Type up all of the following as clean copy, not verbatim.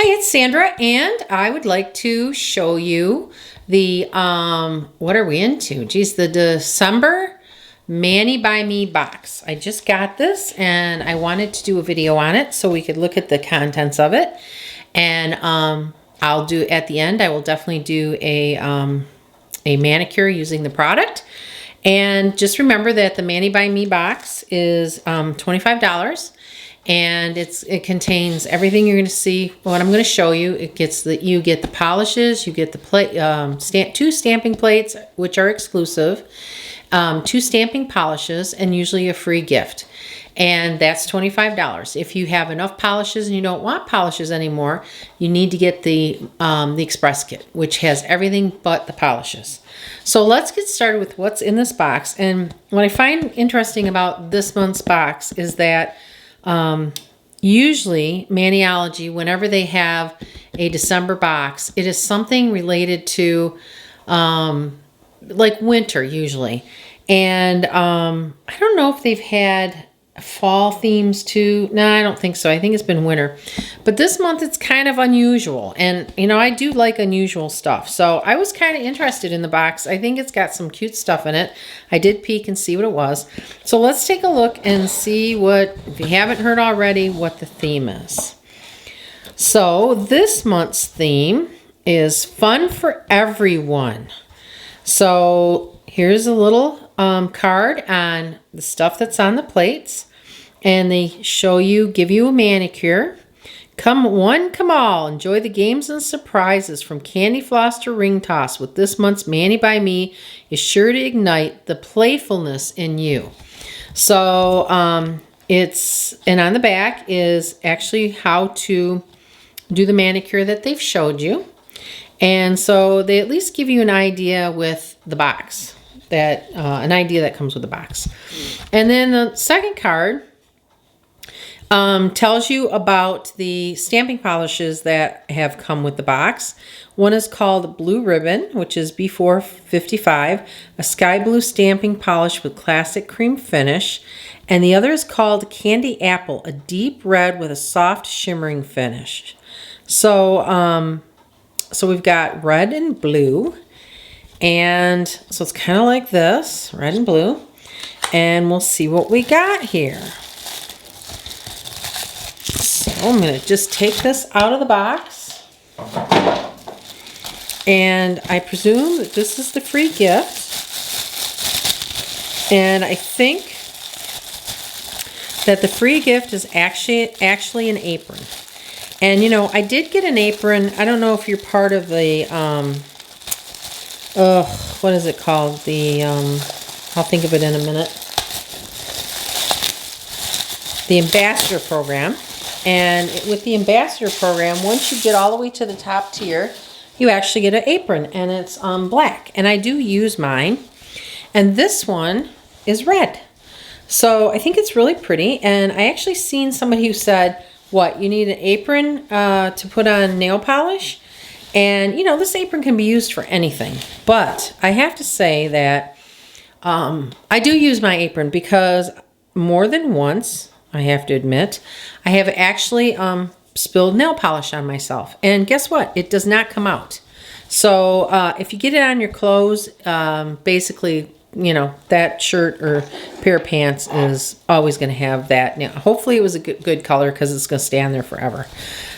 Hi, it's Sandra, and I would like to show you the, what are we into? Geez, the December Mani by Me box. I just got this, and I wanted to do a video on it so we could look at the contents of it. And I'll do, at the end, I will definitely do a manicure using the product. And just remember that the Mani by Me box is $25. And it contains everything you're going to see. What I'm going to show you, you get the polishes, you get the plate, two stamping plates, which are exclusive, two stamping polishes, and usually a free gift. And that's $25. If you have enough polishes and you don't want polishes anymore, you need to get the Express kit, which has everything but the polishes. So let's get started with what's in this box. And what I find interesting about this month's box is that usually Maniology, whenever they have a December box, it is something related to like winter usually. And I don't know if they've had fall themes too. No, I don't think so. I think it's been winter. But this month it's kind of unusual. And, you know, I do like unusual stuff. So I was kind of interested in the box. I think it's got some cute stuff in it. I did peek and see what it was. So let's take a look and see what, if you haven't heard already, what the theme is. So this month's theme is fun for everyone. So here's a little card on the stuff that's on the plates, and they show you, give you a manicure. Come one, come all, enjoy the games and surprises from candy floss to ring toss with this month's Mani by Me is sure to ignite the playfulness in you. So and on the back is actually how to do the manicure that they've showed you. And so they at least give you an idea with the box, an idea that comes with the box. And then the second card tells you about the stamping polishes that have come with the box. One is called Blue Ribbon, which is B455, a sky blue stamping polish with classic cream finish. And the other is called Candy Apple, a deep red with a soft shimmering finish. So, so we've got red and blue. And so it's kind of like this, red and blue. And we'll see what we got here. So I'm going to just take this out of the box. And I presume that this is the free gift. And I think that the free gift is actually an apron. And you know, I did get an apron. I don't know if you're part of the what is it called? I'll think of it in a minute. The Ambassador Program. And with the Ambassador Program, once you get all the way to the top tier, you actually get an apron, and it's black. And I do use mine. And this one is red. So I think it's really pretty. And I actually seen somebody who said, what, you need an apron to put on nail polish? And, you know, this apron can be used for anything. But I have to say that I do use my apron because more than once, I have to admit, I have actually spilled nail polish on myself. And guess what? It does not come out. So if you get it on your clothes, basically, you know, that shirt or pair of pants is always going to have that. Now, hopefully it was a good color because it's going to stay on there forever.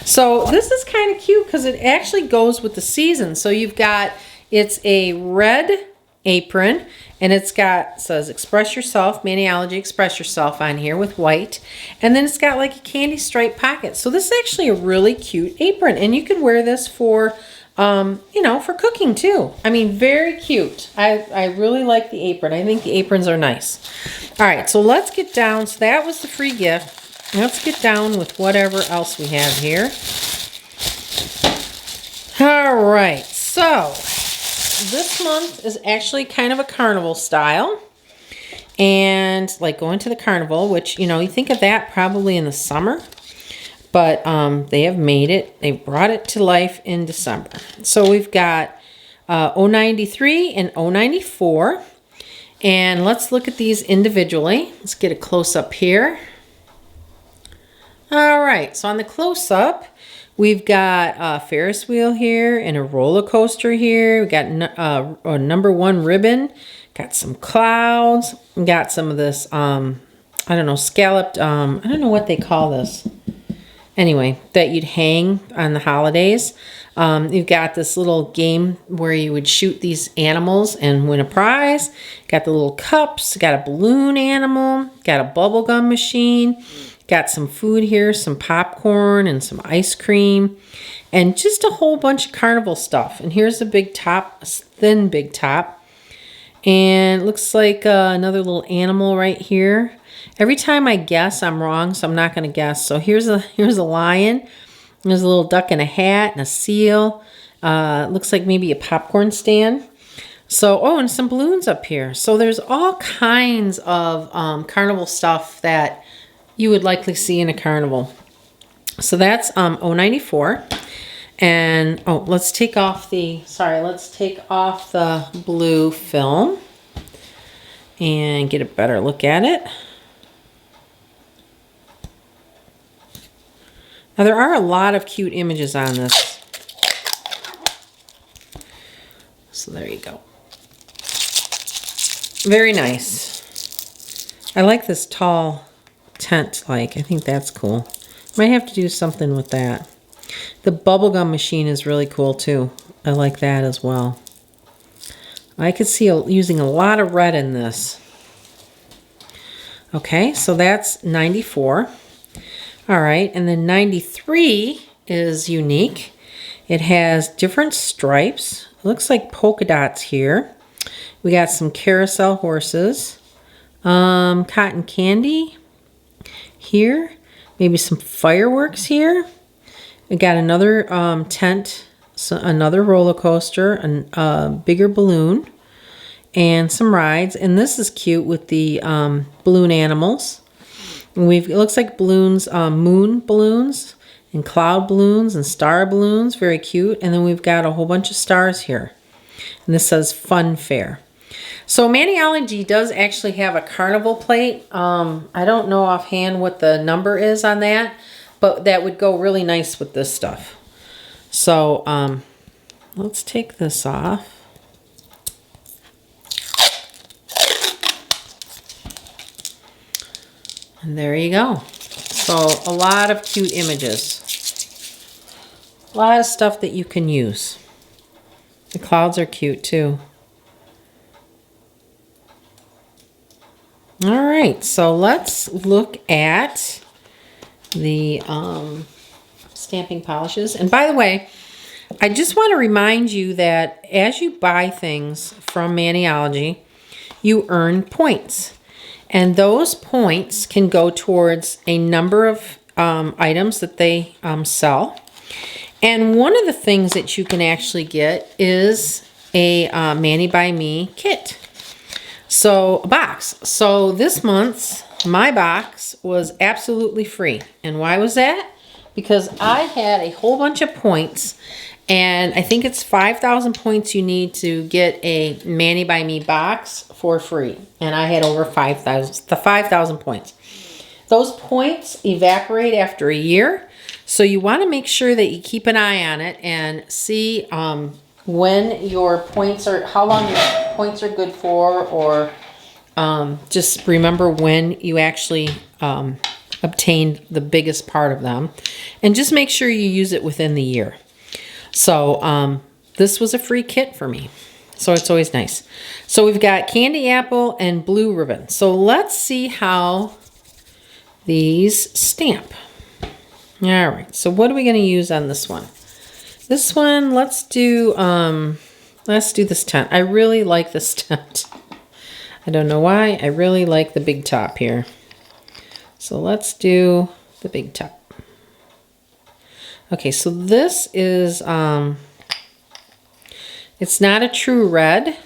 So this is kind of cute because it actually goes with the season. So you've got, it's a red apron, and says Express Yourself, Maniology Express Yourself on here with white. And then it's got like a candy stripe pocket. So this is actually a really cute apron, and you could wear this for you know, for cooking too. I mean, very cute. I really like the apron. I think the aprons are nice. All right, so let's get down. So that was the free gift. Let's get down with whatever else we have here. All right, so this month is actually kind of a carnival style. And like going to the carnival, which, you know, you think of that probably in the summer. But they have made it. They brought it to life in December. So we've got 093 and 094. And let's look at these individually. Let's get a close-up here. All right, so on the close-up, We've got a Ferris wheel here and a roller coaster here. We got a #1 ribbon. Got some clouds. We got some of this, I don't know, scalloped, I don't know what they call this. Anyway, that you'd hang on the holidays. You've got this little game where you would shoot these animals and win a prize. Got the little cups. Got a balloon animal. Got a bubble gum machine. Got some food here, some popcorn and some ice cream. And just a whole bunch of carnival stuff. And here's the big top, thin big top. And it looks like another little animal right here. Every time I guess, I'm wrong, so I'm not going to guess. So here's a lion. There's a little duck in a hat and a seal. Looks like maybe a popcorn stand. So, oh, and some balloons up here. So there's all kinds of carnival stuff that you would likely see in a carnival. So that's 094. And oh, let's take off the blue film and get a better look at it. Now there are a lot of cute images on this. So there you go. Very nice. I like this tall tent, I think that's cool. Might have to do something with that. The bubblegum machine is really cool too. I like that as well. I could see using a lot of red in this. Okay, so that's 94. All right, and then 93 is unique. It has different stripes. It looks like polka dots here. We got some carousel horses, cotton candy here, maybe some fireworks here. We got another tent, so another roller coaster, a bigger balloon, and some rides. And this is cute with the balloon animals. And it looks like balloons, moon balloons and cloud balloons and star balloons. Very cute. And then we've got a whole bunch of stars here. And this says Fun Fair. So Maniology does actually have a carnival plate. I don't know offhand what the number is on that, but that would go really nice with this stuff. So let's take this off. And there you go. So a lot of cute images. A lot of stuff that you can use. The clouds are cute too. All right, so let's look at the stamping polishes. And by the way, I just want to remind you that as you buy things from Maniology, you earn points. And those points can go towards a number of items that they sell. And one of the things that you can actually get is a Mani by Me kit. So a box. So this month's, my box was absolutely free. And why was that? Because I had a whole bunch of points, and I think it's 5,000 points you need to get a Mani by Me box for free. And I had over 5,000 points. Those points evaporate after a year. So you want to make sure that you keep an eye on it and see when your points are, how long your points are good for, or just remember when you actually obtained the biggest part of them. And just make sure you use it within the year. So this was a free kit for me. So it's always nice. So we've got candy apple and blue ribbon. So let's see how these stamp. All right, so what are we going to use on this one? This one, let's do this tent. I really like this tent. I don't know why. I really like the big top here. So let's do the big top. Okay, so this is, it's not a true red.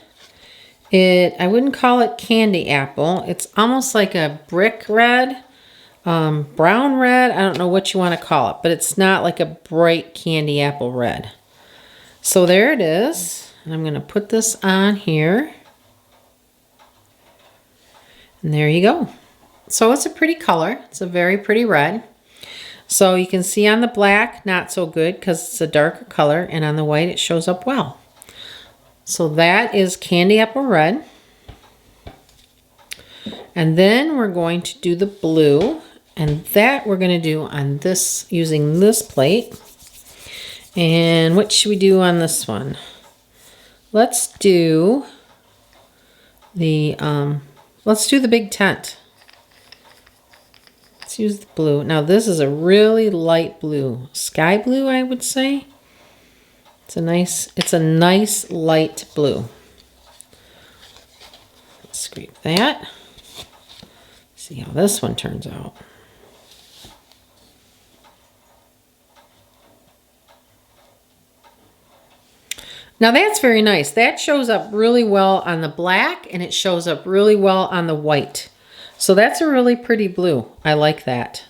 I wouldn't call it candy apple. It's almost like a brick red, brown red. I don't know what you want to call it, but it's not like a bright candy apple red. So there it is. And I'm going to put this on here. And there you go. So it's a pretty color. It's a very pretty red. So you can see on the black, not so good because it's a darker color, and on the white it shows up well. So that is candy apple red. And then we're going to do the blue, and that we're going to do on this, using this plate. And what should we do on this one? Let's do the big tent. Let's use the blue. Now this is a really light blue, sky blue, I would say. It's a nice light blue. Let's scrape that. See how this one turns out. Now that's very nice. That shows up really well on the black, and it shows up really well on the white. So that's a really pretty blue. I like that.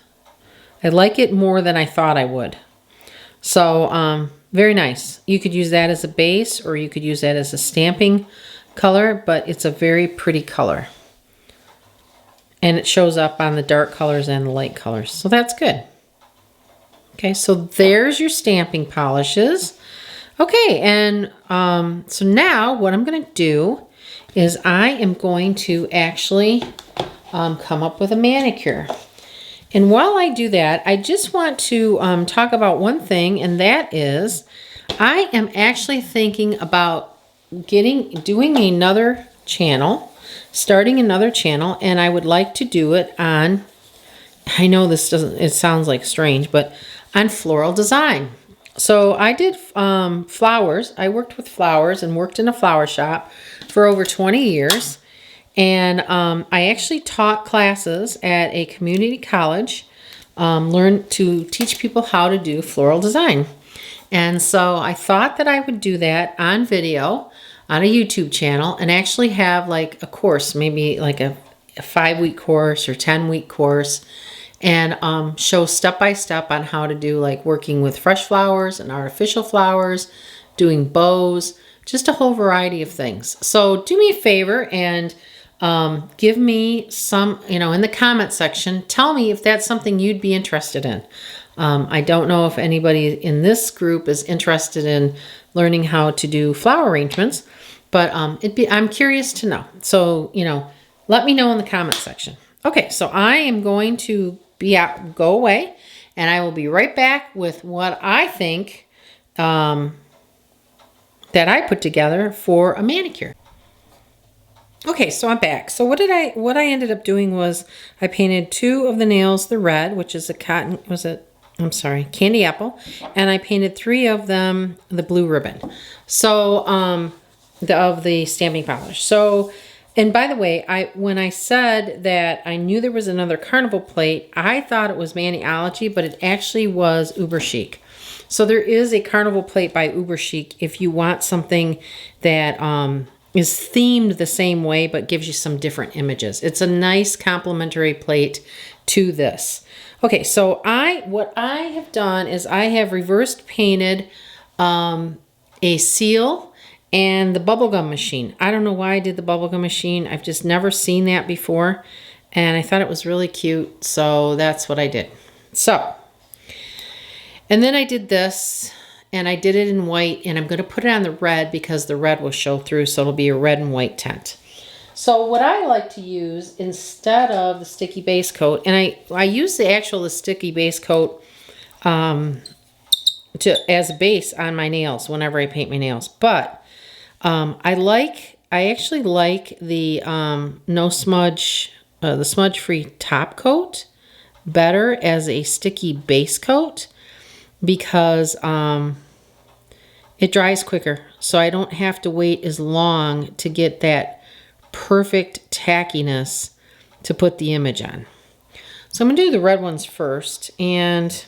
I like it more than I thought I would. So very nice. You could use that as a base, or you could use that as a stamping color, but it's a very pretty color. And it shows up on the dark colors and the light colors. So that's good. Okay, so there's your stamping polishes. Okay, and so now what I'm going to do is I am going to actually come up with a manicure. And while I do that, I just want to talk about one thing, and that is I am actually thinking about doing another channel, starting another channel, and I would like to do it on, I know it sounds like strange, but on floral design. So I did flowers. I worked with flowers and worked in a flower shop for over 20 years. And I actually taught classes at a community college, learned to teach people how to do floral design. And so I thought that I would do that on video on a YouTube channel and actually have like a course, maybe like a 5-week course or 10-week course, and show step-by-step on how to do like working with fresh flowers and artificial flowers, doing bows, just a whole variety of things. So do me a favor and give me some, in the comment section, tell me if that's something you'd be interested in. I don't know if anybody in this group is interested in learning how to do flower arrangements, but I'm curious to know. So, let me know in the comment section. Okay, so I am going to go away, and I will be right back with what I think that I put together for a manicure. Okay, so I'm back. So what I ended up doing was I painted 2 of the nails the red, which is candy apple, and I painted 3 of them the blue ribbon. So of the stamping polish. So, and by the way, when I said that I knew there was another Carnival plate, I thought it was Maniology, but it actually was Uber Chic. So there is a Carnival plate by Uber Chic if you want something that is themed the same way but gives you some different images. It's a nice complementary plate to this. Okay, so what I have done is I have reversed painted a seal and the bubblegum machine. I don't know why I did the bubblegum machine. I've just never seen that before, and I thought it was really cute, so that's what I did. So, and then I did this, and I did it in white, and I'm going to put it on the red because the red will show through, so it'll be a red and white tent. So what I like to use instead of the sticky base coat, and I use the sticky base coat as a base on my nails whenever I paint my nails, but I actually like the no smudge, the smudge-free top coat better as a sticky base coat because it dries quicker, so I don't have to wait as long to get that perfect tackiness to put the image on. So I'm going to do the red ones first, and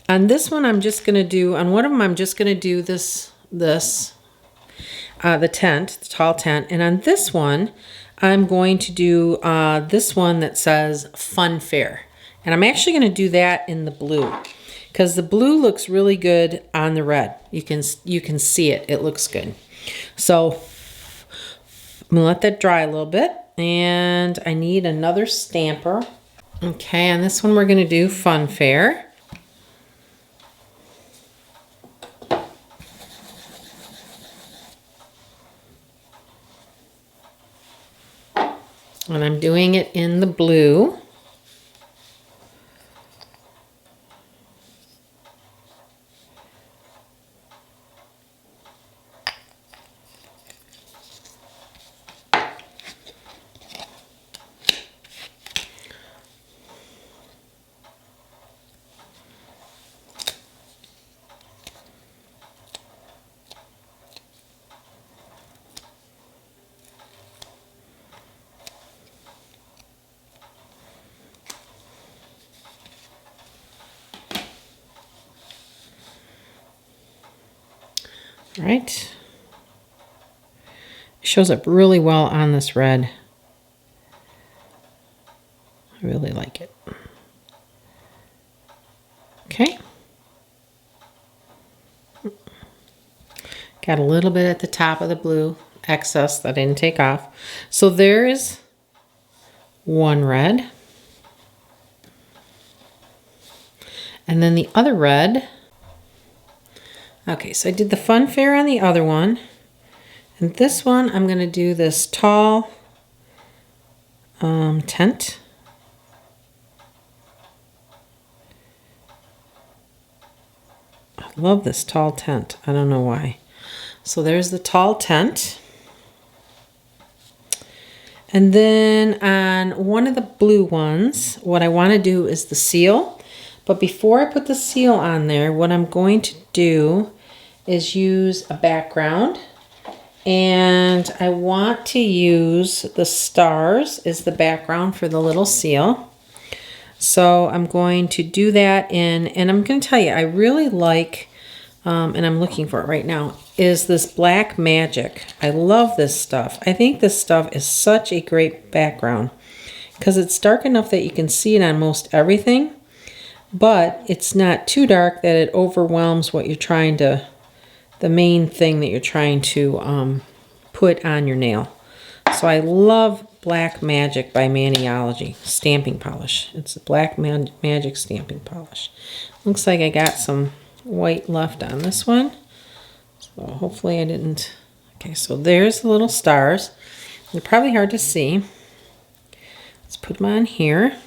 on this one on one of them I'm just going to do the tent, the tall tent, and on this one I'm going to do this one that says Fun Fair, and I'm actually going to do that in the blue because the blue looks really good on the red. You can see it looks good. So I'm gonna let that dry a little bit, and I need another stamper. Okay, on this one we're going to do Fun Fair. And I'm doing it in the blue. All right. It shows up really well on this red. I really like it. Okay. Got a little bit at the top of the blue excess that I didn't take off. So there is one red. And then the other red. Okay, so I did the Fun Fair on the other one. And this one, I'm going to do this tall tent. I love this tall tent. I don't know why. So there's the tall tent. And then on one of the blue ones, what I want to do is the seal. But before I put the seal on there, what I'm going to do is use a background. And I want to use the stars as the background for the little seal. So I'm going to do that in, and I'm going to tell you, I really like, and I'm looking for it right now, is this Black Magic. I love this stuff. I think this stuff is such a great background because it's dark enough that you can see it on most everything, but it's not too dark that it overwhelms what you're trying to, the main thing that you're trying to put on your nail. So I love Black Magic by Maniology stamping polish. It's a Black Magic stamping polish. Looks like I got some white left on this one. So hopefully I didn't. Okay, so there's the little stars. They're probably hard to see. Let's put them on here.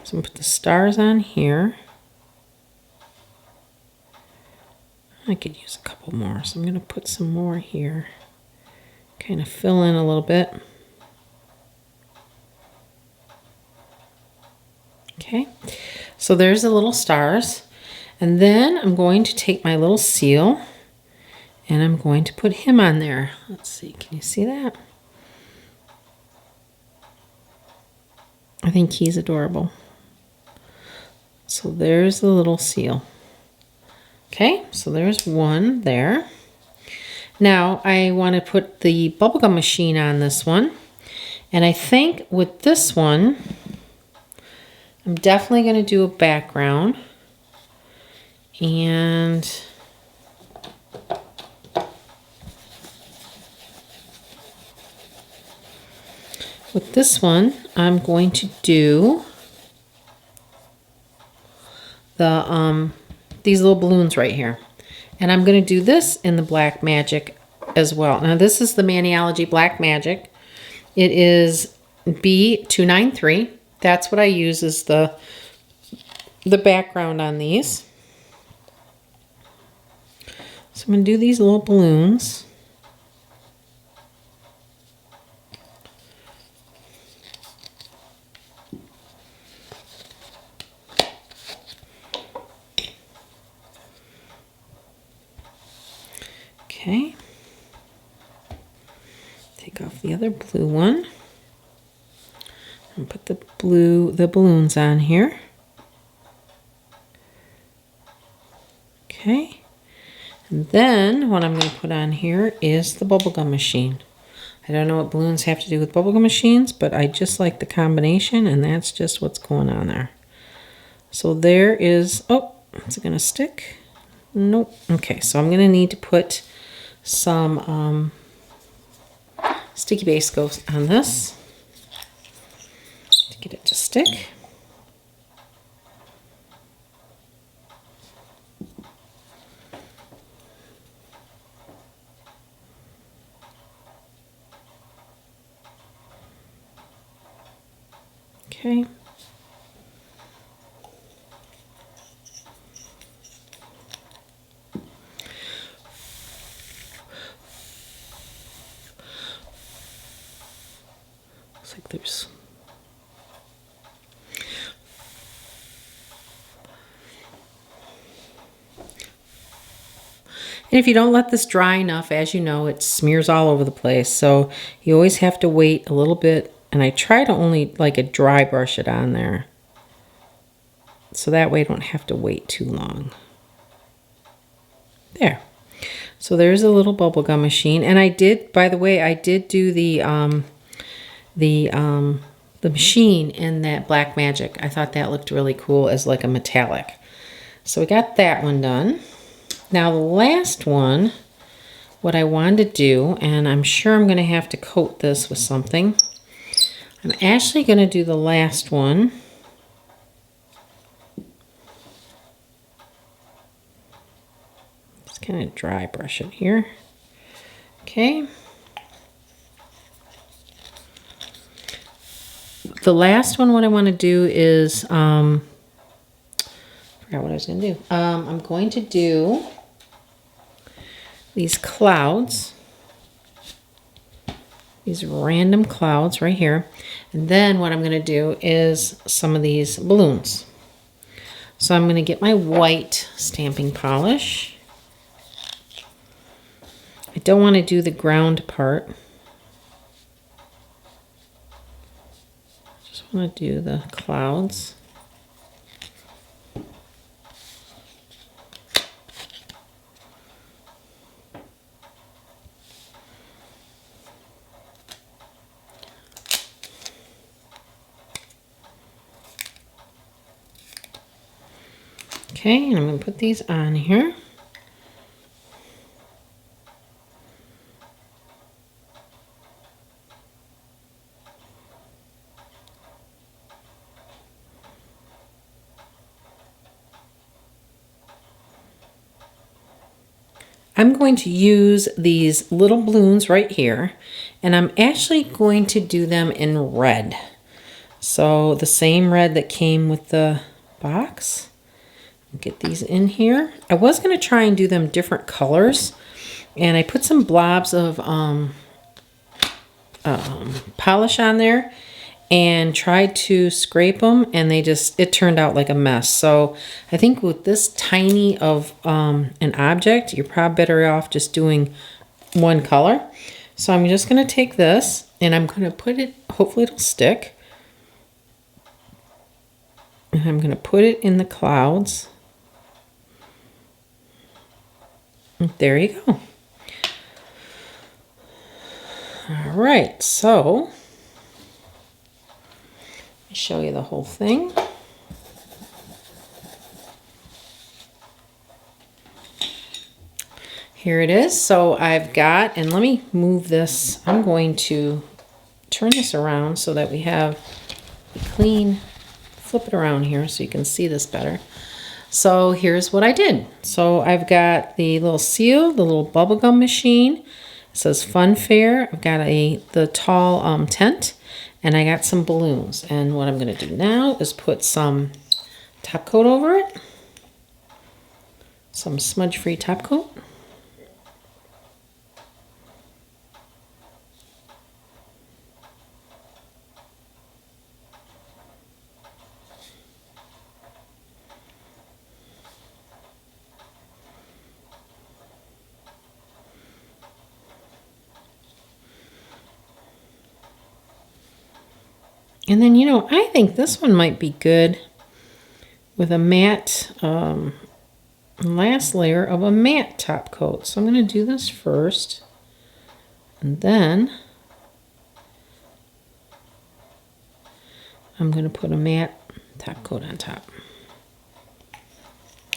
So I'm going to put the stars on here. I could use a couple more, so I'm going to put some more here. Kind of fill in a little bit. Okay, so there's the little stars. And then I'm going to take my little seal and I'm going to put him on there. Let's see, can you see that? I think he's adorable. So there's the little seal. Okay, so there's one there. Now I want to put the bubblegum machine on this one. And I think with this one, I'm definitely going to do a background. And with this one, I'm going to do the these little balloons right here. And I'm going to do this in the Black Magic as well. Now this is the Maniology Black Magic. It is B293. That's what I use as the background on these. So I'm going to do these little balloons. Okay. Take off the other blue one. And put the balloons on here. Okay. And then what I'm going to put on here is the bubblegum machine. I don't know what balloons have to do with bubblegum machines, but I just like the combination, and that's just what's going on there. So there is, oh, is it going to stick? Nope. Okay, so I'm going to need to put some sticky base goes on this to to get it to stick. Okay. Looks like there's and if you don't let this dry enough, as you know, it smears all over the place. So you always have to wait a little bit. And I try to only like a dry brush it on there. So that way I don't have to wait too long. There. So there's a little bubblegum machine. And I did, by the way, I did do the machine in that Black Magic. I thought that looked really cool as like a metallic. So we got that one done. Now the last one, what I wanted to do, and I'm sure I'm going to have to coat this with something. I'm actually going to do the last one. Just kind of dry brush it here. Okay. The last one, what I want to do is, I forgot what I was going to do. I'm going to do these clouds, these random clouds right here. And then what I'm going to do is some of these balloons. So I'm going to get my white stamping polish. I don't want to do the ground part. Just want to do the clouds. Okay, and I'm going to put these on here. I'm going to use these little balloons right here, and I'm actually going to do them in red. So the same red that came with the box. Get these in here. I was going to try and do them different colors, and I put some blobs of polish on there and tried to scrape them, and it turned out like a mess. So I think with this tiny of an object, you're probably better off just doing one color. So I'm just going to take this and I'm going to put it, hopefully it'll stick, and I'm going to put it in the clouds. There you go. All right, so let me show you the whole thing. Here it is. So I've got, and let me move this. I'm going to turn this around so that we have a clean, flip it around here so you can see this better. So here's what I did. So I've got the little seal, the little bubblegum machine. It says Fun Fair. I've got the tall tent, and I got some balloons. And what I'm going to do now is put some top coat over it. Some smudge-free top coat. And then, you know, I think this one might be good with a matte, last layer of a matte top coat. So I'm going to do this first, and then I'm going to put a matte top coat on top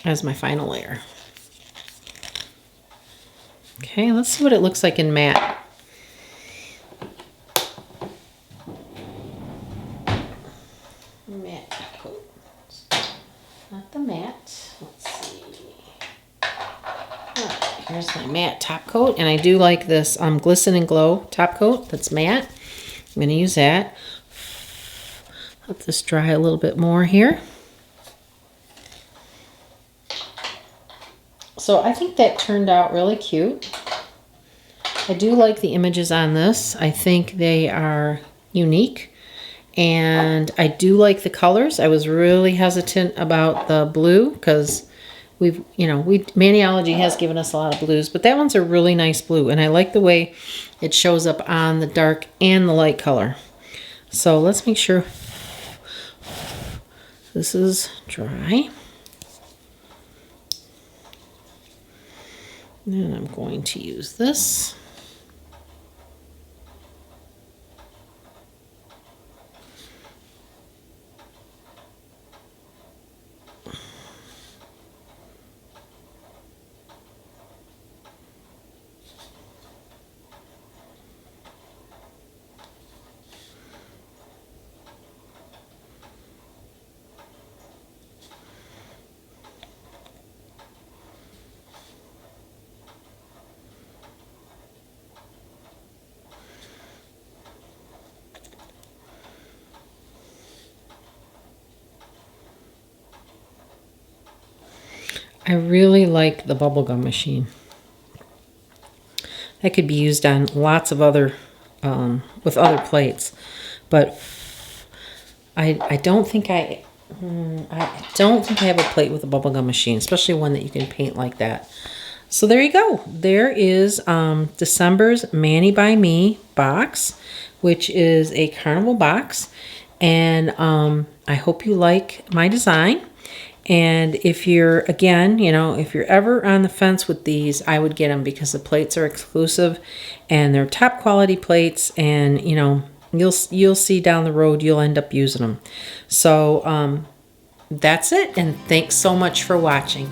as my final layer. Okay, let's see what it looks like in matte. matte. Let's see. Alright, here's my matte top coat. And I do like this Glisten and Glow top coat that's matte. I'm going to use that. Let this dry a little bit more here. So I think that turned out really cute. I do like the images on this. I think they are unique. And I do like the colors. I was really hesitant about the blue because Maniology has given us a lot of blues, but that one's a really nice blue. And I like the way it shows up on the dark and the light color. So let's make sure this is dry. And I'm going to use this. I really like the bubblegum machine. That could be used on lots of other, with other plates. But I don't think I have a plate with a bubblegum machine, especially one that you can paint like that. So there you go. There is December's Mani by Me box, which is a carnival box. And I hope you like my design. And if you're, again, if you're ever on the fence with these, I would get them because the plates are exclusive and they're top quality plates, and you'll see down the road you'll end up using them. So that's it, and thanks so much for watching.